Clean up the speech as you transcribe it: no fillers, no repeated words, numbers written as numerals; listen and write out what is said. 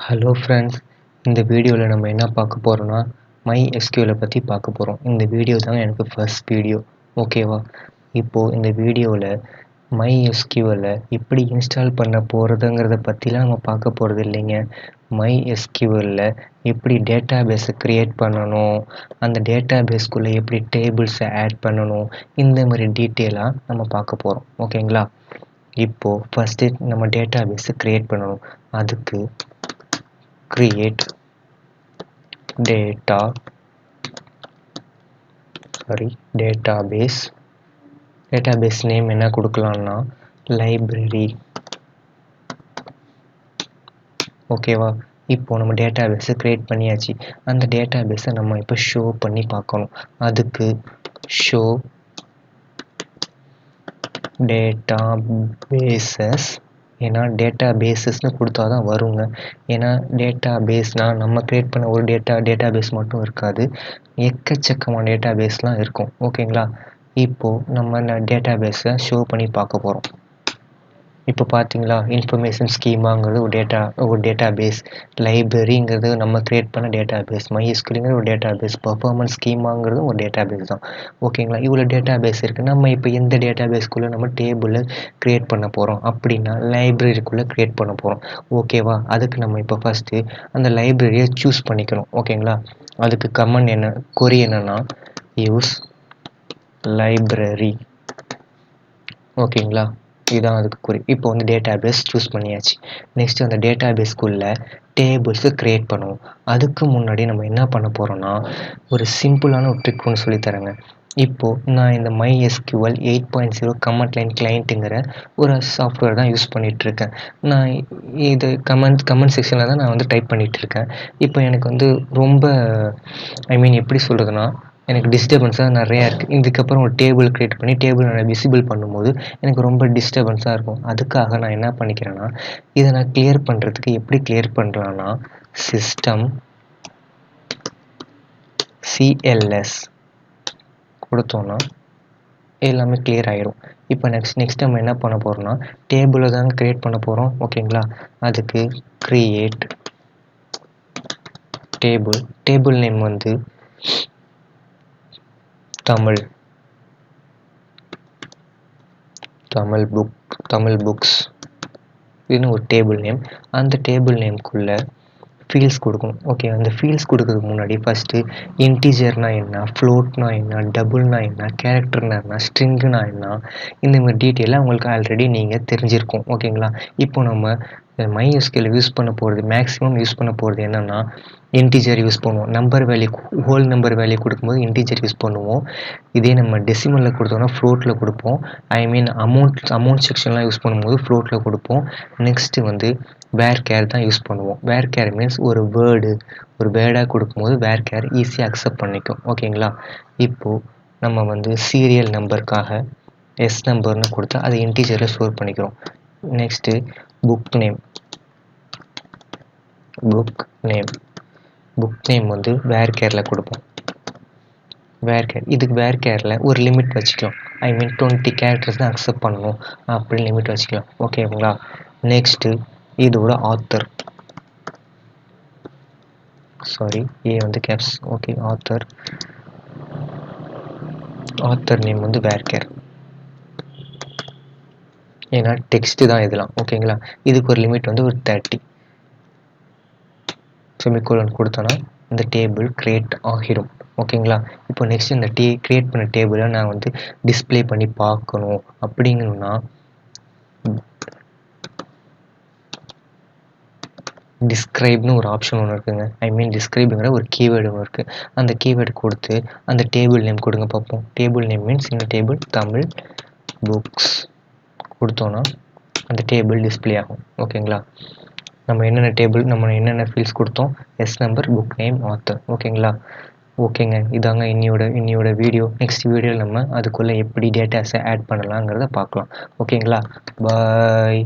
Hello friends, இந்த வீடியோவில் நம்ம என்ன பார்க்க போகிறோன்னா MySQL பற்றி பார்க்க போகிறோம். இந்த வீடியோ தான் எனக்கு ஃபர்ஸ்ட் வீடியோ, ஓகேவா? இப்போது இந்த வீடியோவில் MySQL எப்படி இன்ஸ்டால் பண்ண போகிறதுங்கிறத பற்றிலாம் நம்ம பார்க்க போகிறது இல்லைங்க. MySQL எப்படி டேட்டா பேஸை க்ரியேட் பண்ணணும், அந்த டேட்டா பேஸ்க்குள்ளே எப்படி டேபிள்ஸை ஆட் பண்ணணும், இந்த மாதிரி டீட்டெயிலாக நம்ம பார்க்க போகிறோம், ஓகேங்களா? இப்போது ஃபஸ்ட்டு நம்ம டேட்டா பேஸை க்ரியேட் பண்ணணும். அதுக்கு create database நேம் என்ன கொடுக்கலாம்னா library, ஓகேவா? இப்போ நம்ம டேட்டாபேஸை கிரியேட் பண்ணியாச்சு. அந்த டேட்டாபேஸை நம்ம இப்போ ஷோ பண்ணி பார்க்கணும். அதுக்கு ஷோ டேட்டாபேசஸ், ஏன்னா டேட்டா பேஸஸ்னு கொடுத்தா தான் வருங்க. ஏன்னா டேட்டா பேஸ்னால் நம்ம க்ரியேட் பண்ண ஒரு டேட்டா பேஸ் மட்டும் இருக்காது, எக்கச்சக்கமான டேட்டா பேஸ்லாம் இருக்கும், ஓகேங்களா? இப்போது நம்ம டேட்டா பேஸை ஷோ பண்ணி பார்க்க போகிறோம். இப்போ பார்த்தீங்களா, இன்ஃபர்மேஷன் ஸ்கீமாங்கிறது ஒரு டேட்டா பேஸ், லைப்ரரிங்கிறது நம்ம க்ரியேட் பண்ண டேட்டா பேஸ், MySQLங்கிறது ஒரு டேட்டா பேஸ், பர்ஃபார்மன்ஸ் ஸ்கீமாங்கிறது ஒரு டேட்டா பேஸ் தான், ஓகேங்களா? இவ்வளோ டேட்டா பேஸ் இருக்குது. நம்ம இப்போ எந்த டேட்டா பேஸ்க்குள்ளே நம்ம டேபிளை க்ரியேட் பண்ண போகிறோம் அப்படின்னா லைப்ரரிக்குள்ளே க்ரியேட் பண்ண போகிறோம், ஓகேவா? அதுக்கு நம்ம இப்போ ஃபஸ்ட்டு அந்த லைப்ரரியை சூஸ் பண்ணிக்கணும், ஓகேங்களா? அதுக்கு கமெண்ட் என்ன, கொரி என்னென்னா யூஸ் லைப்ரரி, ஓகேங்களா? இதுதான் அதுக்கு குறி. இப்போ வந்து டேட்டா பேஸ் சூஸ் பண்ணியாச்சு. நெக்ஸ்ட்டு அந்த டேட்டா பேஸ்க்குள்ளே டேபிள்ஸை க்ரியேட் பண்ணுவோம். அதுக்கு முன்னாடி நம்ம என்ன பண்ண போகிறோன்னா ஒரு சிம்பிளான ஒரு ட்ரிக் ஒன்று சொல்லித்தரேங்க. இப்போது நான் இந்த MySQL 8.0 கமெண்ட் லைன் கிளைண்ட்டுங்கிற ஒரு சாஃப்ட்வேர் தான் யூஸ் பண்ணிகிட்ருக்கேன். நான் இது கமெண்ட் செக்ஷனில் தான் நான் வந்து டைப் பண்ணிகிட்ருக்கேன். இப்போ எனக்கு வந்து ரொம்ப எப்படி சொல்கிறதுனா, எனக்கு டிஸ்டர்பன்ஸாக நிறையா இருக்குது. இதுக்கப்புறம் ஒரு டேபிள் க்ரியேட் பண்ணி டேபிள் நான் விசிபிள் பண்ணும்போது எனக்கு ரொம்ப டிஸ்டர்பன்ஸாக இருக்கும். அதுக்காக நான் என்ன பண்ணிக்கிறேன்னா, இதை நான் கிளியர் பண்ணுறதுக்கு எப்படி கிளியர் பண்ணலான்னா, சிஸ்டம் CLS கொடுத்தோன்னா எல்லாமே கிளியர் ஆகிடும். இப்போ நெக்ஸ்ட் நம்ம என்ன பண்ண போகிறோம்னா டேபிளை தான் க்ரியேட் பண்ண போகிறோம், ஓகேங்களா? அதுக்கு க்ரியேட் டேபிள் நேம் வந்து தமிழ் புக்ஸ் இதுன்னு ஒரு டேபிள் நேம். அந்த டேபிள் நேம்குள்ளே ஃபீல்ட்ஸ் கொடுக்கணும், ஓகே? அந்த ஃபீல்ட்ஸ் கொடுக்கறதுக்கு முன்னாடி ஃபஸ்ட்டு இன்டிஜர்னா என்ன, ஃப்ளோட்னா என்ன, டபுள்னா என்ன, கேரக்டர்னா என்ன, ஸ்ட்ரிங்குனா என்ன, இந்த மாதிரி டீட்டெயிலாக உங்களுக்கு ஆல்ரெடி நீங்கள் தெரிஞ்சிருக்கும், ஓகேங்களா? இப்போ நம்ம MySQL யூஸ் பண்ண போகிறது, மேக்ஸிமம் யூஸ் பண்ண போகிறது என்னென்னா இன்டிஜர் யூஸ் பண்ணுவோம். ஹோல் நம்பர் வேல்யூ கொடுக்கும்போது இன்டிஜர் யூஸ் பண்ணுவோம். இதே நம்ம டெசிமலில் கொடுத்தோம்னா ஃப்ளோட்டில் கொடுப்போம். அமௌண்ட் செக்ஷன்லாம் யூஸ் பண்ணும்போது ஃப்ளோட்டில் கொடுப்போம். நெக்ஸ்ட்டு வந்து வேர்கேர் தான் யூஸ் பண்ணுவோம். வேர்கேர் மீன்ஸ் ஒரு வேர்டாக கொடுக்கும்போது வேர்கேர் ஈஸியாக அக்செப்ட் பண்ணிக்கும், ஓகேங்களா? இப்போது நம்ம வந்து சீரியல் நம்பருக்காக எஸ் நம்பர்னு கொடுத்தா அதை இன்டிஜரில் ஸ்டோர் பண்ணிக்கிறோம். நெக்ஸ்ட்டு புக் நேம் வந்து வேர்கேரில் கொடுப்போம். இதுக்கு வேர்கேரில் ஒரு லிமிட் வச்சுக்கலாம். 20 கேரக்டர்ஸ் தான் அக்செப்ட் பண்ணணும் அப்படின்னு லிமிட் வச்சுக்கலாம், ஓகேங்களா? நெக்ஸ்ட்டு இதோட ஆத்தர் வந்து கேப்ஸ், ஓகே? ஆத்தர் நேம் வந்து வேர்கேர், ஏன்னா டெக்ஸ்ட்டு தான் இதெல்லாம், ஓகேங்களா? இதுக்கு ஒரு லிமிட் வந்து ஒரு 30 செமிகோலன் கொடுத்தோன்னா இந்த டேபிள் க்ரியேட் ஆகிடும், ஓகேங்களா? இப்போ நெக்ஸ்ட் இந்த க்ரியேட் பண்ண டேபிளை நான் வந்து டிஸ்பிளே பண்ணி பார்க்கணும் அப்படிங்கணும்னா டிஸ்கிரைப்னு ஒரு ஆப்ஷன் ஒன்று இருக்குங்க. டிஸ்கிரைப்ங்கிற ஒரு கீவேர்டு ஒன்று இருக்குது. அந்த கீவேர்டு கொடுத்து அந்த டேபிள் நேம் கொடுங்க பார்ப்போம். டேபிள் நேம் மீன்ஸ் இந்த டேபிள் தமிழ் புக்ஸ் கொடுத்தோன்னா அந்த டேபிள் டிஸ்பிளே ஆகும், ஓகேங்களா? நம்ம என்னென்ன ஃபீல்ட்ஸ் கொடுத்தோம், S number, book name, author, ஓகேங்களா? ஓகேங்க, இதாங்க இன்னியோட வீடியோ. நெக்ஸ்ட் வீடியோவில் நம்ம அதுக்குள்ளே எப்படி டேட்டாஸை ஆட் பண்ணலாங்கிறத பார்க்கலாம், ஓகேங்களா? பாய்.